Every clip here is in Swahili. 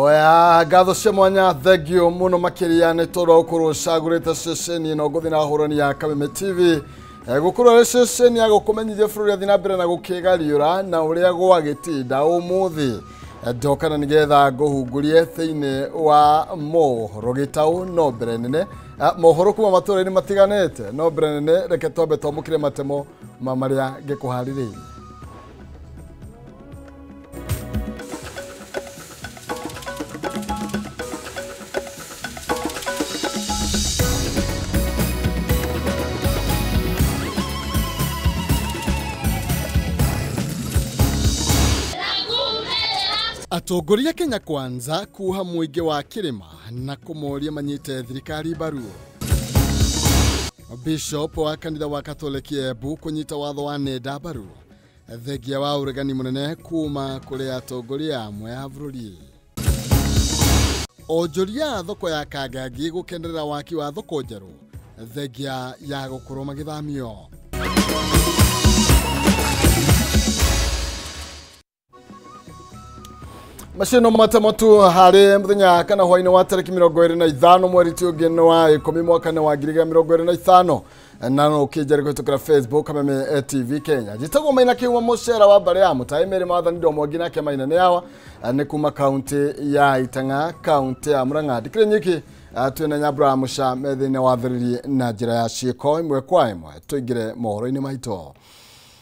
Oya gatho cia mwanya thegio muno makiria ni toro ukuru cagurite ceceni no guthi na hurani ya Kameme TV gukuru ceceni ya gukumenyithia bururi athina mbere na gukigariura na uria gwagitinda umuthi ndokana nigetha nguhungurie thiini wa mohoro gitau no mbere nene mohoro kuma matura-ini matiganite no mbere nene reke twambe twamukire matemo maria ngikuhariririe. Atongoria Kenya Kwanza kuha muingi wa kirima na kumoria manyite thirikari mbaru. Bishop wa kanitha wa Katoliki Embu kunyita watho wa nenda mbaru thegia wa uregani munene kuma kuri atongoria amwe a bururi. Onjoria thoko ya Kangagi gukenderera waki wa thoko njeru thegia ya gukorwo magithamio. Mashino matamotu hari muthenya kana hwaine wa tariki 25 mweri tiugeno wa 10 mwaka wa 2025 nano ukijari kutukira Facebook Kameme TV Kenya jitago maina kiuma mucera wa bare ya mutaimere mathani ndo mwagina ke maina ne yawa ne kuma county ya Itanga county ya Murang'a dikire nyiki twena nyabra musha methine wa thiriri na njira ya ciiko imwe kwa imwe tuigire mohoro-ini maito.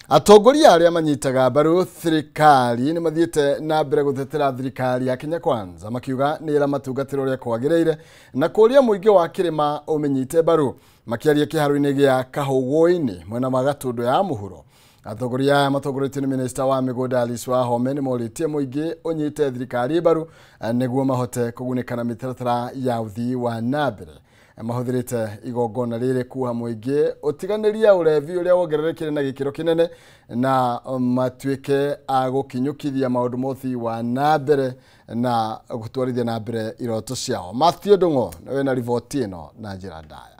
Atongoria aria manyitaga mbaru thirikari ni mathiete na mbere guthetera thirikari ya Kenya Kwanza makiuga ni ira matungatiro ria kwagireire na kuria muingi wa kirima umenyite mbaru makiaria kiharo-ini gia Kahugũ-ini mwena wa Gatundu ya muhuro. Atongoria matongorete ni minister wa migunda Alice Wahome ni moritie muingi unyite thirikari mbaru niguo mahote kugunikana mitaratara ya uthii wa nambere. Mahuthirite igongona riri kuha muingi utiganiria urevi uria wongererekire na gikiro kinene na matuike agukinyukithia maundu mothi wa nambere na gutwarithia na mbere iroto ciao. Matthew Ndung'u we na riboti ino na njira ndaya.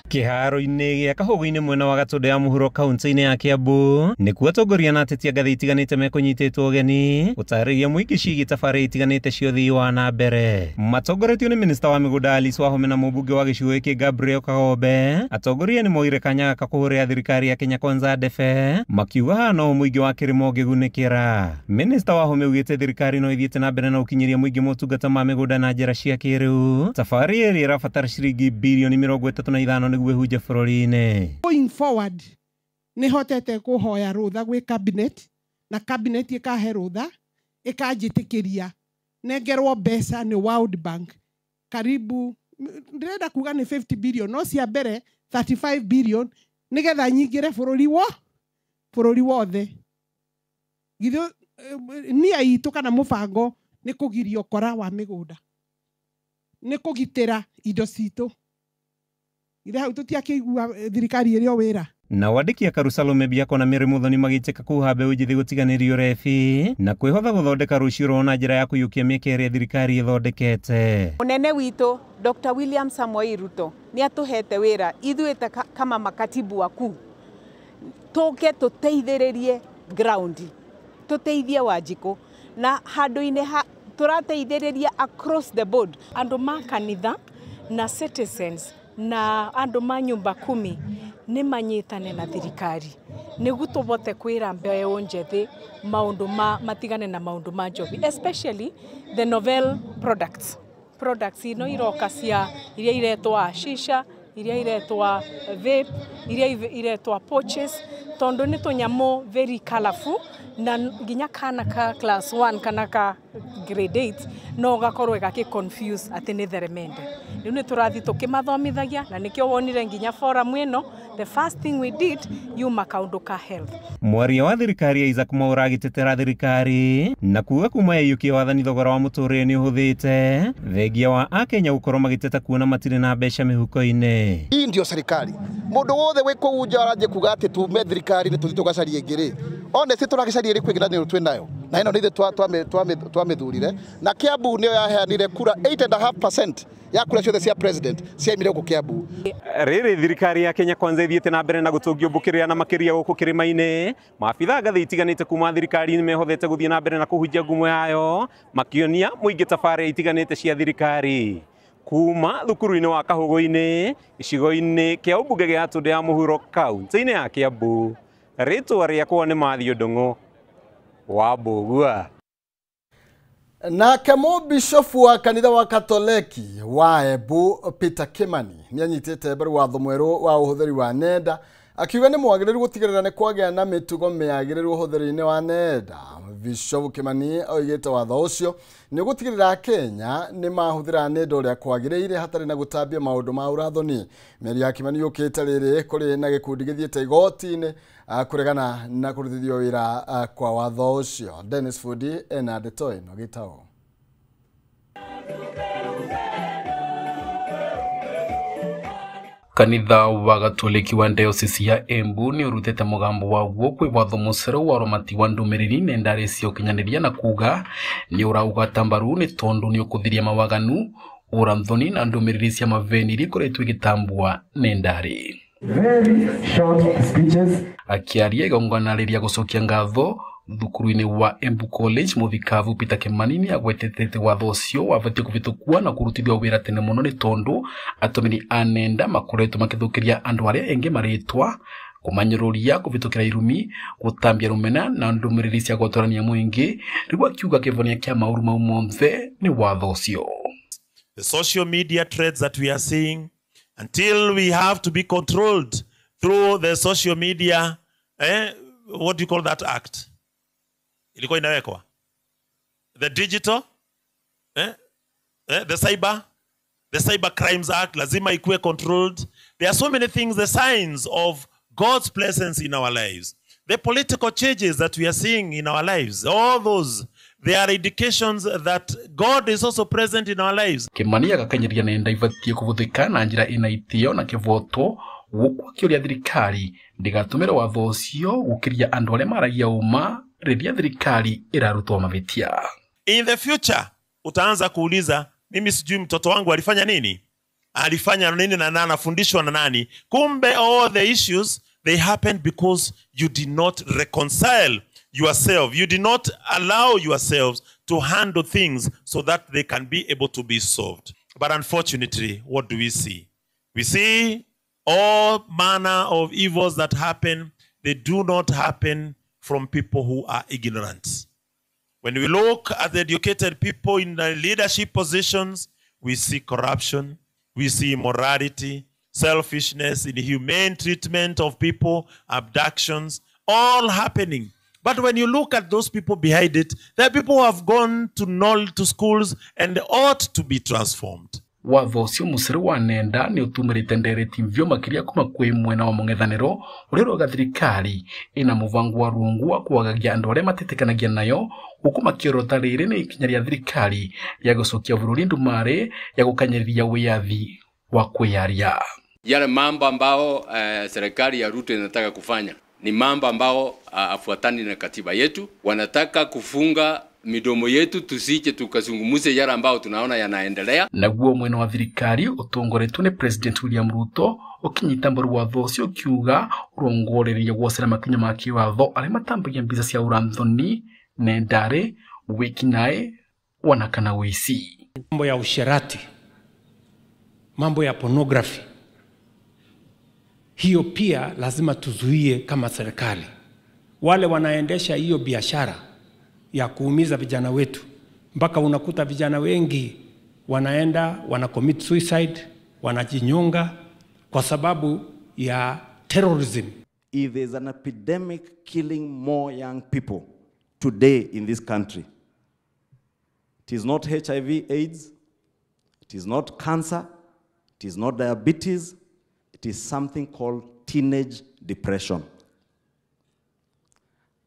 Kiharo-ini gia Kahũgũ-ini mwena wa Gatundu ya muhuro kaunti-ini ya Kiambu nikuo atongoria na ateti a ngathĩ itiganĩte mekũnyitĩtwo ũgeni gũtarĩria mũingĩ ciĩgiĩ tabarĩra itiganĩte cia ũthii wa na mbere. Matongoretio nĩ minista wa mĩgũnda Alice Wahome na mũmbunge wa gĩcigo gĩkĩ Gabriel Kagombe. Atongoria nĩ moire kanya ga kũhũrĩra thirikari ya Kenya Kwanza ndebe makiuga no mũingĩ wa kĩrĩma ũngĩgunĩkĩra. Minista Wahome augĩte thirikari no ithiĩte na mbere na gũkinyĩria mũingĩ motungata ma mĩgũnda na njĩra cia kĩrĩu. Tabarĩra ĩrĩa ĩrabatara ciringi bilioni 35 huje furori-ini. Going forward ni hotete kuhoya rutha gwi cabinet na cabinet ikahe rutha ikanjitikiria nengerwo mbeca ni World Bank karibu ndirenda kuga ni 50 billion no cia mbere 35 billion nigetha nyingire furori wothe githo nia itu kana mubango ni kugiria ukora wa migunda ni kugitira indo citu ire hau tutiakigua thirikari irio wira. Na wandiki Karusalome Biako na Mary Muthoni magiteka kuha mbeũ njithi gũtiganĩrio rebi na kwĩhotha gũthondeka rũciũ rwao na njĩra ya kũiyũkia mĩeke ĩrĩa thirikari ĩthondekete. Munene witũ Dr. William Samoei Ruto nĩ atũhete wĩra ithuĩ kama makatibu wakuu tũke tũteithĩrĩrie ground tũteithie Wanjikũ na handũ-inĩ tũrateithĩrĩria across the board andũ ma kanitha na citizens na andu ma nyumba 10 ni manyitane na thirikari niguo tubote kwira mbeũ njethi maundu matigane na maundu ma njobi, especially the novel products ino iroka cia iria iretwa shisha, iria iretwa vape, iria iretwa pouches tondu ni tunyamo very colorful na nginya kana ka class 1 kana ka grade 8 no gakorwe gaki confuse ati ni theremende. Riu ni turathi tukimathomithagia na nikio wonire nginya forum ino the first thing we did yuma kaundu ka health. Mwaria wa thirikari ya Isaac Mwaura agĩtetera thirikari na kuuga kuma yaiyũkia wathani thogora wa mũtũrĩre nĩ ũhũthĩte thengia wa Akenya gũkorwo magĩteta kuona matirĩ na mbeca mĩhuko-inĩ. Hii ndio serikali. Mũndũ wothe wĩ kũu nja aranje kuga atĩ tume thirikari nĩ tũthi tũgacaria ingĩ honestly turagicaria ri kwigirania twi nayo na ino nithe twamithurire na Kiambu niyo yaheanire kura 8.5% ya kura ciothe cia president ciaimire guku Kiambu. Riri thirikari ya Kenya Kwanza ithiete na mbere na gutungio mbukirira na makiria guku kirima-ini. Maabitha ngathi itiganite kuma thirikari ni mehothete guthie na mbere na kuhunjia ngumo yayo makionia muingi tafari itiganite cia thirikari kuma thukuru-ini wa Kahugu-ini icigo-ini kia ubunge gia Gatundu ya Muhuro kaunti-ini ya Kiambu. Ritwa riakwa ni Mathio Ndung'u wa Mbugua. Nake mũbishofu wa kanitha wa Katoleki wa Embu Peter Kimani ni anyitĩte mbaru watho mwerũ wa ũhũthĩri wa nenda akiuga nĩ mwagĩrĩru gũtigĩrĩra nĩ kwagĩa na mĩtugo mĩagĩrĩru ũhũthĩri-inĩ wa nenda. Bishop Kimani oigĩte watho ũcio nĩ gũtigĩrĩra Kenya nĩ mahũthĩra nenda ũrĩa kwagĩrĩire hatarĩ na gũtambia maũndũ ma ũrathoni. Mĩario ya Kimani yũkĩte rĩrĩ kũrĩ na gĩkundi gĩthiĩte igoti-inĩ kũregana na kũrutithio wĩra kwa watho ũcio. Dennis Fudi ena ndeto ĩno gĩtao. Kanitha wa Gatoleki wa Diocese ya Embu ni urutete mugambo waguo kwi watho mucero wa romati wa ndumiriri nendari cio kinyaniria na kuga ni urauga tambaru ni tondu ni ukuthiria mawaganu uramthoni na ndumiriri cia maveniri kuretwe gitambua nendari. Very short speeches. Akiaria igongana gucokia ngatho thukuru-ini wa Embu College muthikavu Peter Kimani ni agwetetete watho ucio wabatie kuvitukua na kurutithio wira tene muno ni tondu atumiri anenda makoretwo makithukiria andu aria engi maritwa kumanyiruria kuvitukira irumi gutambia rumena na ndumiriri cia gwatorania mwingi rigwa kiuga kivonia kia mauru mau monthe ni watho ucio. The social media threats that we are seeing, until we have to be controlled through the social media, what do you call that act? Ilikuwa inawekwa. The digital, the cyber crimes act, lazima ikuwe controlled. There are so many things, the signs of God's presence in our lives. The political changes that we are seeing in our lives, all those, they are indications that God is also present in our lives. Kimani agakanyiria nenda ibatie kuvuthika na njira ina itio na kivoto gukwa kiuria thirikari ndigatumira watho ucio gukiria andu aria maragia uma riria thirikari irarutwa mavitia. In the future utaanza kuuliza mimi sijui mtoto wangu alifanya nini? Alifanya nini na anafundishwa na nani? Kumbe all the issues they happened because you did not reconcile yourself. You did not allow yourselves to handle things so that they can be able to be solved. But unfortunately, what do we see? We see all manner of evils that happen. They do not happen from people who are ignorant. When we look at the educated people in the leadership positions, we see corruption, we see immorality, selfishness, inhumane treatment of people, abductions, all happening. But when you look at those people behind it, there are people who have gone to schools and ought to be transformed. Watho ucio mucere wa nenda ni utumirite ndereti mvyo makiria kuma kwi mwena wa mung'ethaniro urirwa thirikari ina muvango wa rungu wa kuagagia andu aria matitikanagia nayo huku makiorota riri ni ikinya ria thirikari ya gucokia bururi ndumari ya gukanyiriria wiyathi wa kwiyaria. Yale mambo ambao serikali ya Ruto inataka kufanya ni mambo ambao afuatani na katiba yetu. Wanataka kufunga midomo yetu tusije tukazungumuze yale ambao tunaona yanaendelea. Naguo mwena wa thirikari utongoretwo ni President William Ruto ukinyita mbaru watho ucio kiuga urongoreria gwocera makinya ma kiwatho aria matambagia mbica cia uramthoni nendari wikinae wanakana wici. Mambo ya usherati, mambo ya pornography, hiyo pia lazima tuzuie kama serikali. Wale wanaendesha hiyo biashara ya kuumiza vijana wetu, mpaka unakuta vijana wengi wanaenda commit suicide, wanajinyonga kwa sababu ya terrorism. If there's an epidemic killing more young people today in this country, it is not HIV/AIDS, it is not cancer, it is not diabetes, it is something called teenage depression.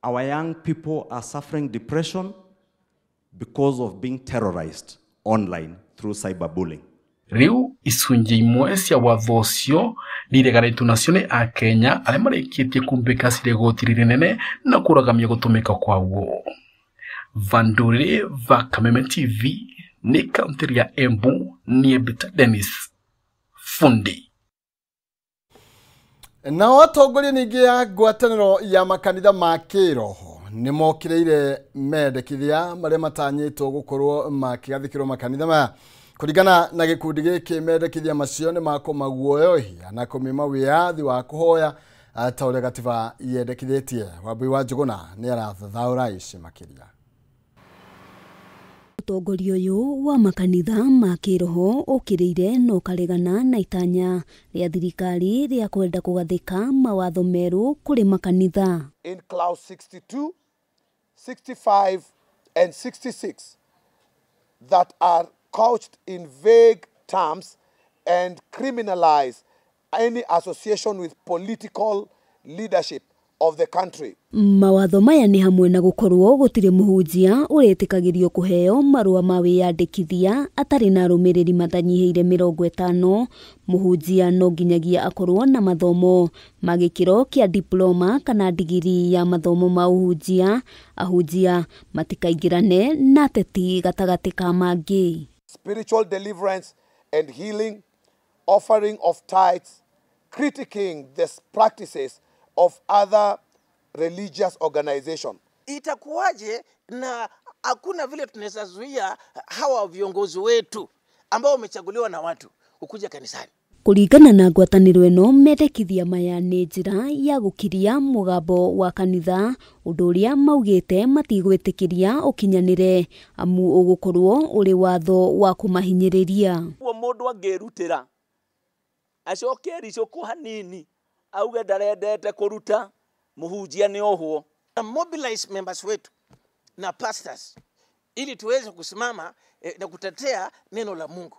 Our young people are suffering depression because of being terrorized online through cyberbullying. riu icunjĩ imwe cia watho ũcio nĩireganĩtio nacio nĩ Akenya arĩa marĩkĩtie kumbĩka cirĩ igoti rĩnene na kũragamia gũtũmĩka kwaguo. Vandũrĩ va Kameme TV nĩ kaunti ya Embu, niĩ Peter Dennis Fundi. Nao atongoria ningĩ ya ngwatanĩro ya makanitha ma kĩroho nĩ mokĩrĩire mendekithia marĩa matanyĩtwo gũkorwo makĩgathĩkĩrwo makanitha maya. Kũringana na gĩkundi gĩkĩ mendekithia macio nĩ makũmaguoyohia na kũmima wĩyathi wa kũhoya ta ũrĩa gatiba yendekithĩtie. Wambui wa Njũgũna nĩ arathathaũra ici makĩria. Mũtongoria ũyũ wa makanitha ma kĩroho ũkĩrĩire na ũkaregana na itanya rĩa thirikari rĩa kwenda kũgathĩka mawatho merũ kũrĩ makanitha. In clause 62, 65 and 66 that are couched in vague terms and criminalize any association with political leadership of the country. Mawatho maya nĩ hamwe na gũkorwo gũtirĩ mũhunjia ũretĩkagĩrio kũheo marũa ma wĩyandĩkithia atarĩ na arũmĩrĩri matanyihĩire 50. Mũhunjia no nginyagia akorwo na mathomo ma gĩkĩro kĩa diploma kana digiri ya mathomo ma ũhunjia. Ahunjia matikaingĩrane na ateti gatagatĩ ka mangĩ. Spiritual deliverance and healing, offering of tithes, critiquing the practices of other religious organization. Itakuwaje na hakuna vile tunaweza zuia hawa viongozi wetu ambao wamechaguliwa na watu ukuja kanisani? Kũringana na ngwatanĩro ĩno, mendekithia maya nĩ njĩra ya gũkiria mũgambo wa kanitha, ũndũ ũrĩa maugĩte matigwĩtĩkĩria ũkinyanĩre amu ũgũkorwo ũrĩ watho wa kũmahinyĩrĩria. Mũndũ angĩrutĩra acoke ricũkũ hanini auge ndarendete kũruta, mũhunjia nĩ ohwo. Mobilize members wetu na pastors ili tuweze kusimama na kutetea neno la Mungu.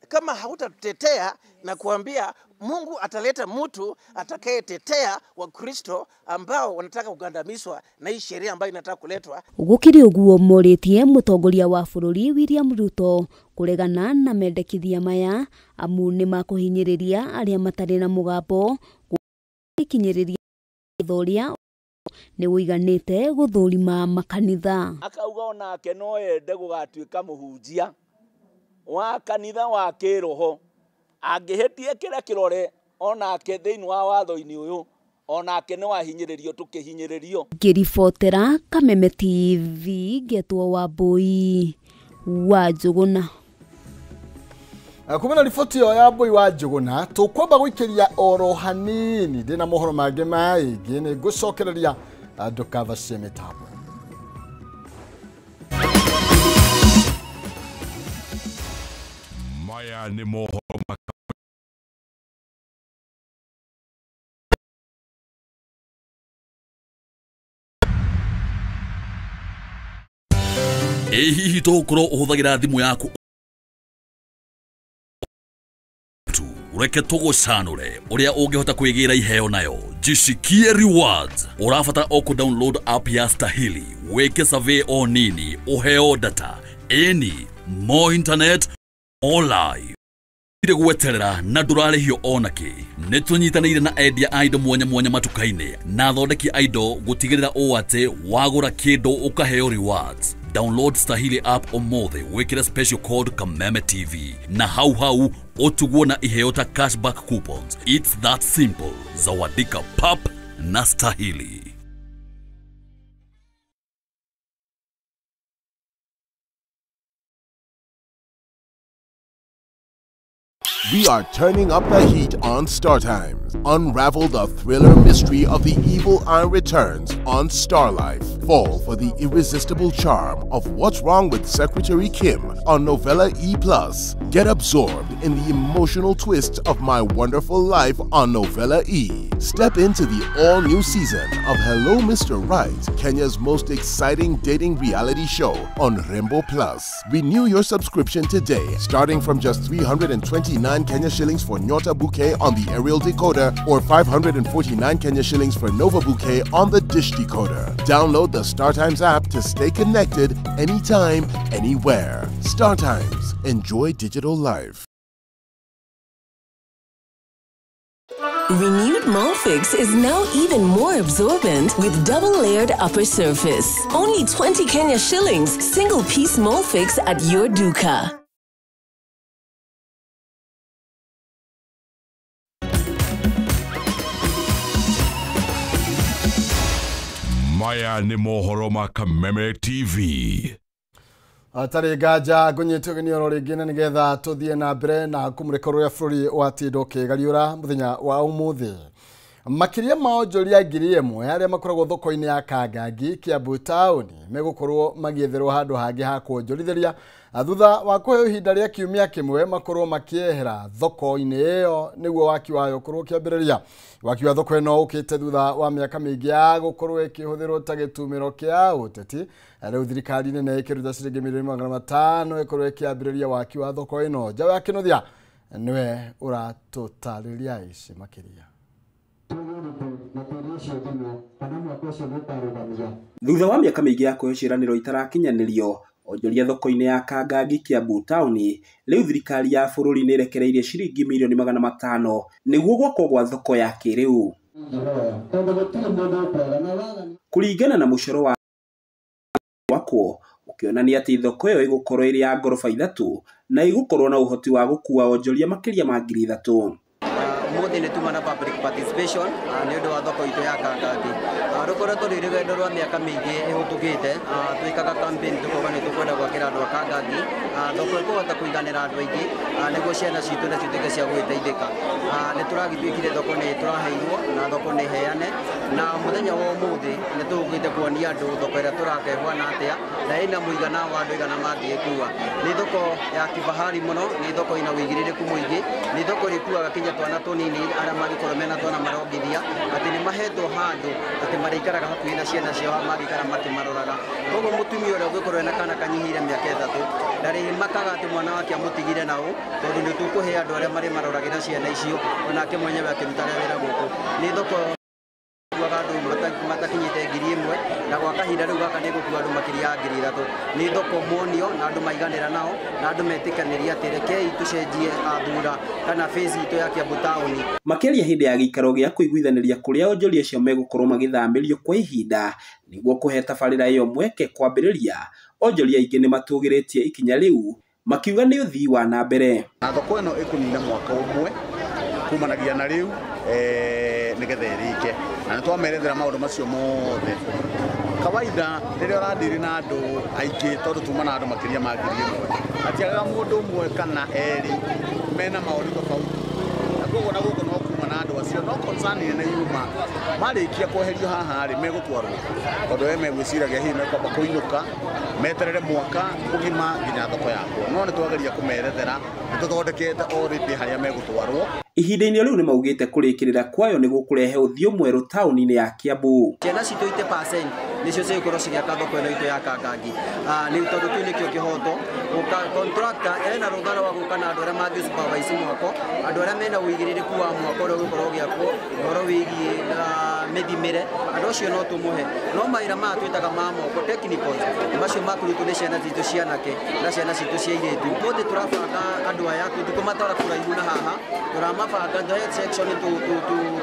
Kama hautatetea na kuambia, Mungu ataleta mtu atakayetetea Wakristo ambao wanataka kugandamizwa na hii sheria ambayo inataka kuletwa. Gũkĩrĩ ũguo morĩtie mũtongoria wa bũrũri William Ruto kũregana na mendekithia maya amu nĩ makũhinyĩrĩria arĩa matarĩ na mũgambo, gũkinyĩrĩria ũrĩa nĩ ũiganĩte gũthũrima makanitha. Akauga onake no ende gũgatuĩka mũhunjia wa kanitha wa kĩroho, angĩhĩtie kĩrĩa kĩrore onake thĩinĩ wa watho-inĩ ũyũ, onake nĩ wahinyĩrĩrio tũkĩhinyĩrĩrio. Ngĩribotera Kameme TV, Ngetwo Wambui wa Njũgũna. Kumana riboti yo ya Wambui wa Njũgũna, tũkwamba gũikĩria oro hanini ndĩna mohoro mangĩ maingĩ nĩ ngũcokereria ndũkava cia mĩtambo. Maya nĩ mohoro hihi tũgũkorwo ũhũthagĩra thimũ yaku ureke tũgũcanũre ũrĩa ũngĩhota kwĩgĩra iheo nayo. Jishikie Rewards. Ũrabatara o ku-download app ya Stahili, weke survey o nini, ũheo data, more internet, all live. Gweterera na ndũrarĩhio onakĩ. Nĩ tũnyitanĩire na endia indo mwanya mwanya matuka-inĩ na athondeki indo gũtigĩrĩra ũũ atĩ wagũra kĩndũ ũkaheo rewards. Download Stahili app ũmũthĩ, wĩkĩre special code Kameme TV na hau ũtugwo na iheo ta cashback coupons. It's that simple. Zawadika pap na Stahili. We are turning up the heat on Star Times. Unravel the thriller mystery of the evil eye returns on Star Life. Fall for the irresistible charm of What's Wrong with Secretary Kim on Novella E+. Get absorbed in the emotional twist of My Wonderful Life on Novella E. Step into the all-new season of Hello Mr. Right, Kenya's most exciting dating reality show on Rainbow Plus. Renew your subscription today, starting from just 329 Kenya shillings for Nyota Bouquet on the aerial decoder or 549 Kenya shillings for Nova Bouquet on the dish decoder. Download the StarTimes app to stay connected anytime, anywhere. StarTimes. Enjoy digital life. Renewed Molfix is now even more absorbent with double-layered upper surface. Only 20 Kenya shillings, single-piece Molfix at your duka. Maya ni mohoro ma Kameme TV. Atari gaja gunyitio ginioro ringine nigetha tuthie na mbere na kumurikoro ya bũrũri wa Tindo Kĩgariũra muthenya wa umuthi. Makiria maonjoria ngiri ĩmwe arĩa makoragwo thoko-inĩ ya Kangangi Kiambu Town megũkorwo magietherwo handũ hangĩ ha kuonjorithĩria thutha wa kũheo ihinda rĩa kiumia kĩmwe makorwo makiehera thoko-inĩ ĩyo nĩguo waki wayo ũkorwo ũkĩambĩrĩria. Waki wa thoko ĩno ũkĩte thutha wa mĩaka mĩingĩ ya gũkorwo ĩkĩhũthĩrwo ta gĩtumĩro kĩa ũteti. Rĩu thirikari nene ĩkĩruta ciringi mirioni 500 ĩkorwo ĩkĩambĩrĩria waki wa thoko ĩno. Njawa ya Kĩnuthia niwe ũratũtarĩria ici makĩria. Thutha wa mĩaka mĩingĩ ya kũheo ciĩranĩro itarakinyanĩrio, onjoria thoko-inĩ ya Kangangi Kiambu Town, rĩu thirikari ya bũrũri nĩ ĩrekereirie ciringi mirioni 500 nĩguo gwakwo gwa thoko ya kĩrĩu. Kũringana na mũcoro wa wakwo, ũkĩonania atĩ thoko ĩyo ĩgũkorwo ĩrĩ ya ngoroba 3 na ĩgũkorwo na ũhoti wa gũkuua onjoria makĩria ma 3,000. Umuthi nĩ tuma na public participation nĩ ũndũ wa thoko itũ ya Kangangi. Rũkoretwo rwĩ rũgendo rwa mĩaka mĩingĩ ĩhũtũkĩte, twĩkaga campaign tũkoga nĩ tũkwenda gwakĩra andũ a Kangangi thoko ĩkũhota kũiganĩra andũ aingĩ nĩguo ciana citũ na cituĩke cia gũgĩteithĩka. Nĩ tũragĩtuĩkire thoko nĩ tũraheirwo na thoko nĩ heane, na mũthenya wa ũmũthĩ nĩ tũgũkĩte kuonia andũ thoko ĩrĩa tũrakĩhũana atĩa na ĩna mũigana wa andũ igana mangĩgĩkua. Nĩ thoko ya kifahari mũno, nĩ thoko ina ũigĩrĩrĩku mũingĩ, nĩ thoko ĩkuaga kinya twana tũnini arĩa magĩkorwo mena twana marongithia atĩ nĩ mahetwo handũ atĩ marĩikaraga hakuhĩ na ciana ciao magĩikara makĩmaroraga. Koguo mũtumia ũrĩa ũngĩkorwo ena kana kanyihĩire mĩaka 3 ndarĩmakaga atĩ mwana wake amũtigire naũ, tondũ nĩ tũkũhe andũ arĩa marĩmaroragĩra ciana icio onake mwenyewe akĩruta wĩra gũkũ. Nĩ thoko andũ matakinyĩte 1,000 na gwa kahinda rĩu gaka nĩ gũkua andũ makĩria ya 3,000. Nĩ thoko monio na andũ maiganĩra nao na andũ metĩkanĩria atĩ rekei tũcenjie thura kana phase itũ ya Kiambu Town. Makĩria hĩndĩ ya gĩikaro gĩa kũiguithanĩria kũrĩa onjoria acio megũkorwo magĩthamĩrio kwa ihinda nĩguo kũhe tabarĩra ĩyo mweke kwambĩrĩria, onjoria aingĩ nĩ matũgĩrĩtie ikinya rĩu makiuga nĩ ũthii wa na mbere. Thoko ĩno ĩkũnina mwaka ũmwe kumanagia na rĩu nĩgetha ĩrĩke, na nĩ twamerethera maũndũ macio mothe. Kawaida rĩrĩa ũrandĩrĩ na andũ aingĩ tondũ tuma na andũ makĩria ma 1,000 atiagaga mũndũ ũmwe kana erĩ mena maũndũ tofauti, na koguo na gũkũ no kuma na andũ acio no concern nene yuma marĩkia kweherio haha rĩ megũtwarwo, tondũ we megwĩciragia hihi mekwamba kũinũka meterere mwaka ũgima nginya thoko yakwo, no nĩ twageria kũmerethera nĩ tũthondekete already harĩa megũtwarwo. Ihinda-inĩ rĩu nĩ maugĩte kũrĩkĩrĩra kwayo nĩguo kũrehe ũthiũ mwerũ taũni-inĩ ya Kiambu. Ciana citũ 80% nĩcio cigũkorwo cigĩaka thoko ĩno itũ ya Kangangi. Nĩ tondũ tu nĩkĩo kĩhoto contractor ena rũtha rwa gũka na andũ arĩa mangĩ-supervise mwako, andũ arĩa mena ũigĩrĩrĩku wa mwako ũrĩa ũgũkorwo ũgĩakwo, ũhoro wĩgiĩ mĩthimĩre, andũ acio no tũmũhe. No mawĩra maya twĩtaga ma moko technicals macio makũrutwo nĩ ciana citũ cia anake na ciana citũ cia airĩtu. Ũmũthĩ tũrabanga andũ aya tũtikũmatwara kũraihu na haha, tũramabanga joint section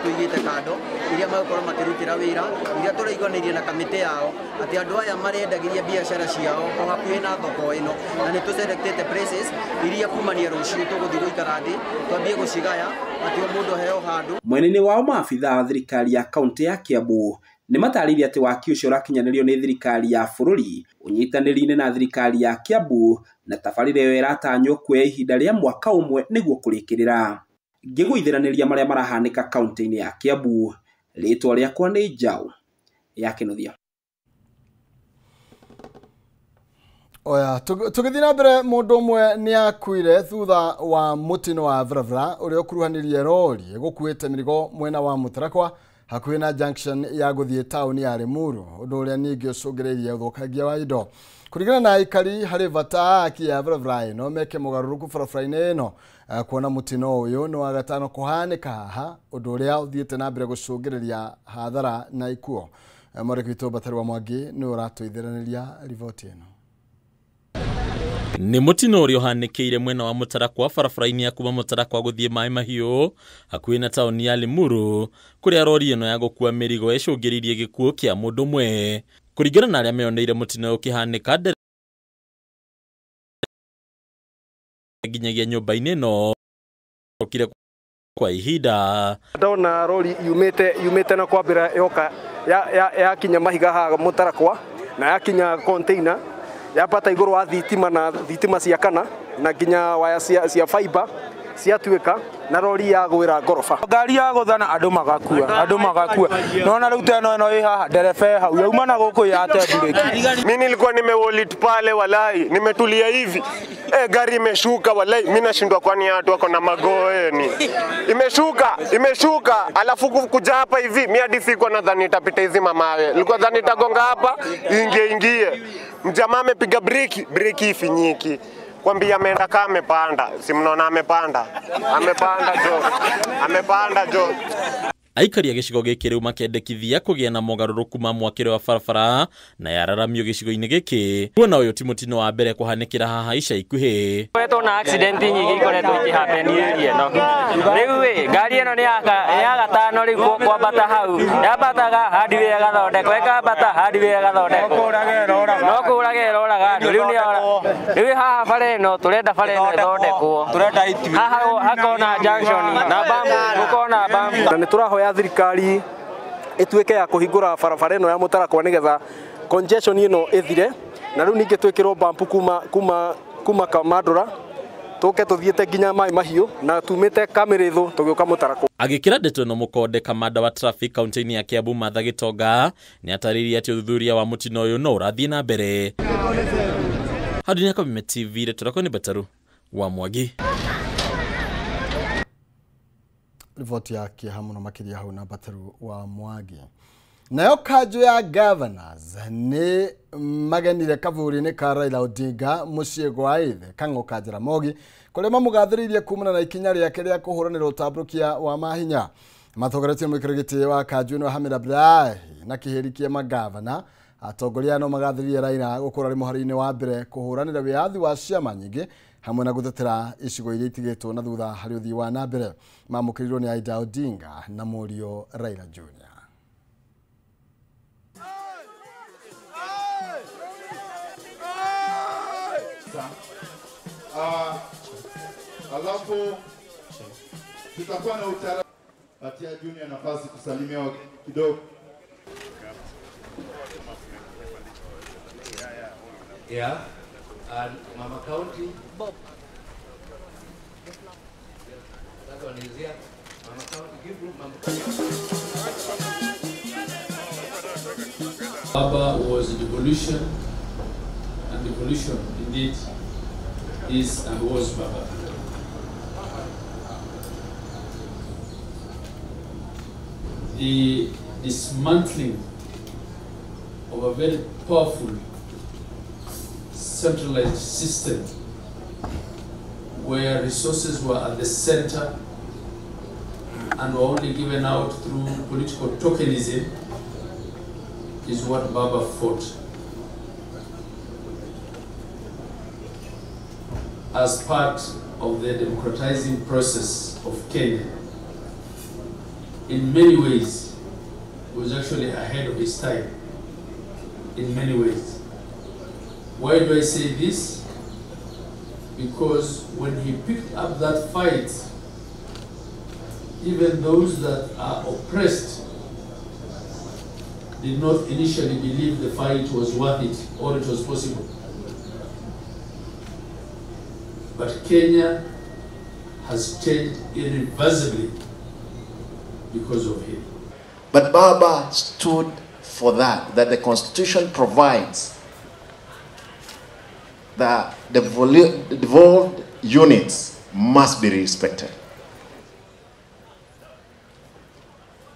tũigĩte kando iria magũkorwo makĩrutĩra wĩra, iria tũraiguanĩirie na kamĩtĩ yao atĩ andũ aya marendagĩria biacara ciao o hakuhĩ na thoko ĩno, na nĩ tũselectĩte places iria kumania rũciũ tũgũthiĩ gũikara thĩ twambie gũcigaya atĩ o mũndũ aheo handũ. Mwena-inĩ wao maabitha wa thirikari ya kaunti ya Kiambu nĩ matarĩirie atĩ waki ũcio ũrakinyanĩrio nĩ thirikari ya bũrũri ũnyitanĩri-inĩ na thirikari ya Kiambu na tabarĩra ĩyo ĩratanywo kuoya ihinda rĩa mwaka ũmwe nĩguo kũrĩkĩrĩra. Ngĩgũithanĩria marĩa marahanĩka kaunti-inĩ ya Kiambu, rĩtwa rĩakwa nĩ Njaũ ya Kĩnuthia. Oya, tũgĩthiĩ na mbere mũndũ ũmwe nĩ akuire thutha wa mũtino wa barabara ũrĩa ũkuruhanirie rori ĩgũkuĩte mĩrigo mwena wa Mũtarakwa hakuhĩ na junction ya gũthiĩ taũni ya Limuru, ũndũ ũrĩa ningĩ ũcũngĩrĩirie ũthũkangia wa indo. Kũringana na aikari harĩ bata ya barabara ĩno meke mũgarũrũku barabara-inĩ ĩno kuona mũtino ũyũ nĩ wa gatano kũhanĩka haha, ũndũ ũrĩa ũthiĩte na mbere gũcũngĩrĩria hathara na ikuũ. Mwandĩki witũ Batari wa Mwangi nĩ ũratũithĩranĩria riboti ĩno. Nĩ mũtino ũrĩa ũhanĩkĩire mwena wa Mũtarakwa barabara-inĩ ya kuma Mũtarakwa gũthiĩ Maĩ Mahiũ hakuhĩ na taũni ya Limuru, kũrĩa rori ĩno ya gũkua mĩrigo ĩcũngĩrĩirie gĩkuũ kĩa mũndũ ũmwe. Kũringana na arĩa meyoneire mũtino ũkĩhanĩka nginyagia nyũmba-inĩ ĩno okire kwa ihinda. Ndona rori yumĩte na kwambĩra yoka yakinya mahiga haha Mũtarakwa na yakinya container yapata igũrũ wa thitima na thitima cia kana na nginya waya cia fiber ciatuĩka na rori ya gwĩra ngoroba. Ngari ya gũthana andũ magakua. Naona rĩu teno ĩno ĩ haha ndereba hau yauma na gũkũ ya breki. Mimi nilikuwa nimewolit pale walai, nimetulia hivi. Gari imeshuka walai, mimi nashindwa kwani watu wako na magoeni. Imeshuka alafu kuja hapa hivi, mimi hadi sikuwa nadhani itapita hizi mamawe. Nilikuwa nadhani itagonga hapa, ingie. Mjamaa amepiga breki ifinyiki. Kwambia ameenda kama amepanda, si mnaona amepanda jo. Aikari a gĩcigo gĩkĩ rĩu makendekithia kũgĩa na mogarũrũku ma mwakĩre wa barabara na yararamio gĩcigo-inĩ gĩkĩ. Kuona ũyũ ti mũtino wa mbere kũhanĩkĩra haha ica ikuhĩ. Kwetwo na accident nyingĩ ikoretwo ikĩhappen area ĩno. Rĩu ngari ĩno nĩ ya gatano rĩu kwambata hau. Yambataga hardware gathondekwo, ĩkambata hardware gathondekwo. No kũraga ĩroraga andũ. Rĩu haha bara ĩno tũrenda bara ĩno ĩthondekwo. Haha hakona junction na bump, gũkona bump. Na nĩtũrahoya thirikari ĩtuĩke ya kũhingũra barabara ĩno ya Mũtarakwa nĩgetha congestion ĩno ĩthire, na rĩu ningĩ twĩkĩrwo bump kuma Kamandũra tũke tũthiĩte nginya Maĩ Mahiũ na tumĩte Kamĩrĩthũ tũgĩũka Mũtarakwa. Agĩkĩra ndeto ĩno mũkonde kamanda wa traffic kaunti-inĩ ya Kiambu Martha Gitonga nĩ atarĩirie atĩ ũthuthuria wa mũtino ũyũ no ũrathiĩ na mbere. Hadi Kameme TV retorako nĩ Bataru wa Mwangi. Riboti yake hamuno makiria hau na Bataru wa Mwangi. Nayo kanjũ ya governors nĩ magenire kaburi-inĩ ka Raila Odinga mũciĩ gwa ithe Kang'o Jaramogi kũrĩa mamũgathĩrĩirie kumana na ikinya rĩake rĩa kũhũranĩra ũtambũrũkia wa mahinya. Mathogoretie mũikaro gĩtĩ wa kanjũ ĩno Hamid Abdullahi na kĩhĩri kĩa magavana atongoria no magathĩrĩirie Raila gũkorwo arĩ mũhari-inĩ wa mbere kũhũranĩra wĩyathi wa ciama nyingĩ hamwe na gũtetera icigo iria itigĩtwo na thutha harĩ ũthii wa na mbere. Mamũkĩrirwo nĩ Aida Odinga na mũriũ Raila Junior. Alafu tutakuwa na utaratibu patia Junior nafasi kusalimia kidogo. Yeah, and Mama County Bob. That one is here. Mama County, give room, Mama County. Baba was a devolution, and devolution indeed is and was Baba. The dismantling of a very powerful centralized system where resources were at the center and were only given out through political tokenism is what Baba fought. As part of the democratizing process of Kenya, in many ways, was actually ahead of his time, in many ways. Why do I say this? Because when he picked up that fight, even those that are oppressed did not initially believe the fight was worth it or it was possible. But Kenya has changed irreversibly because of him. But Baba stood for that the Constitution provides that the devolved units must be respected.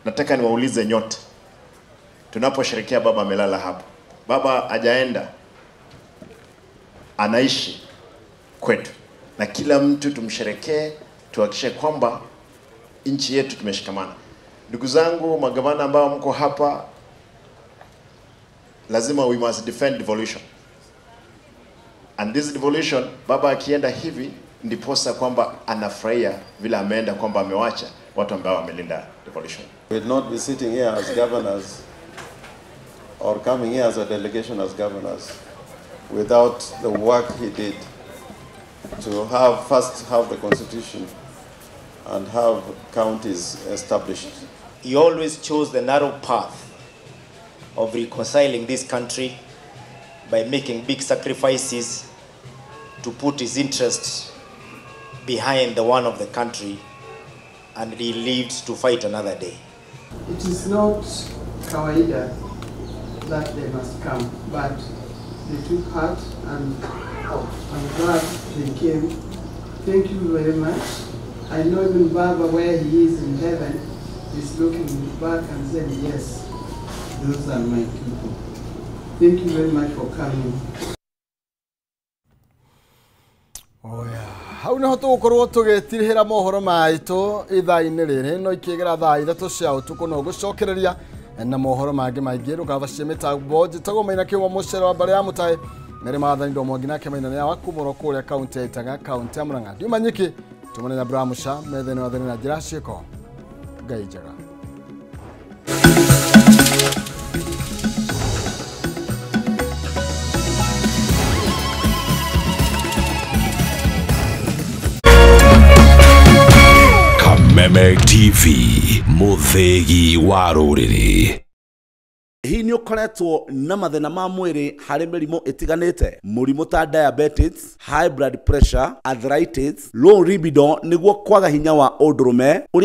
Nataka niwaulize nyote, tunaposherehekea baba amelala hapo, baba hajaenda, anaishi kwetu, na kila mtu tumsherekee, tuhakikishe kwamba nchi yetu tumeshikamana. Ndugu zangu magavana ambao mko hapa, lazima we must defend devolution. And this devolution, baba akienda hivi ndiposa kwamba anafurahia vile ameenda kwamba amewacha watu ambao wamelinda devolution. We would not be sitting here as governors or coming here as a delegation as governors without the work he did to first have the constitution and have counties established. He always chose the narrow path of reconciling this country by making big sacrifices to put his interest behind the one of the country, and he lived to fight another day. It is not kawaida that they must come, but they took heart and I'm glad they came. Thank you very much. I know even Baba, where he is in heaven, is looking back and saying, yes, those are my people. Thank you very much for coming. Hau niho tugukorwo tugetirihira mohoro maitu ithaa-ini riri no ikigera thaa ithatu cia utuku no gucokereria na mohoro mangi maingi rukavacie mitambo njitagwo Maina Kiuma mucere wa mbare ya Mutahi mere maathani ndo mwangi nake Maina ni awakumuro kuria kaunti ya Itaga kaunti ya Murang'a Ndiuma Nyiki tumane na Abraham Sha methene wa thani na njira ciiko Ngai njega. Meme TV muthegi wa ruriri. Hii ni ukoretwo na mathina ma mwiri hari mirimo itiganite, murimo ta diabetes, high blood pressure, arthritis, low libido niguo kwaga hinya wa undurume.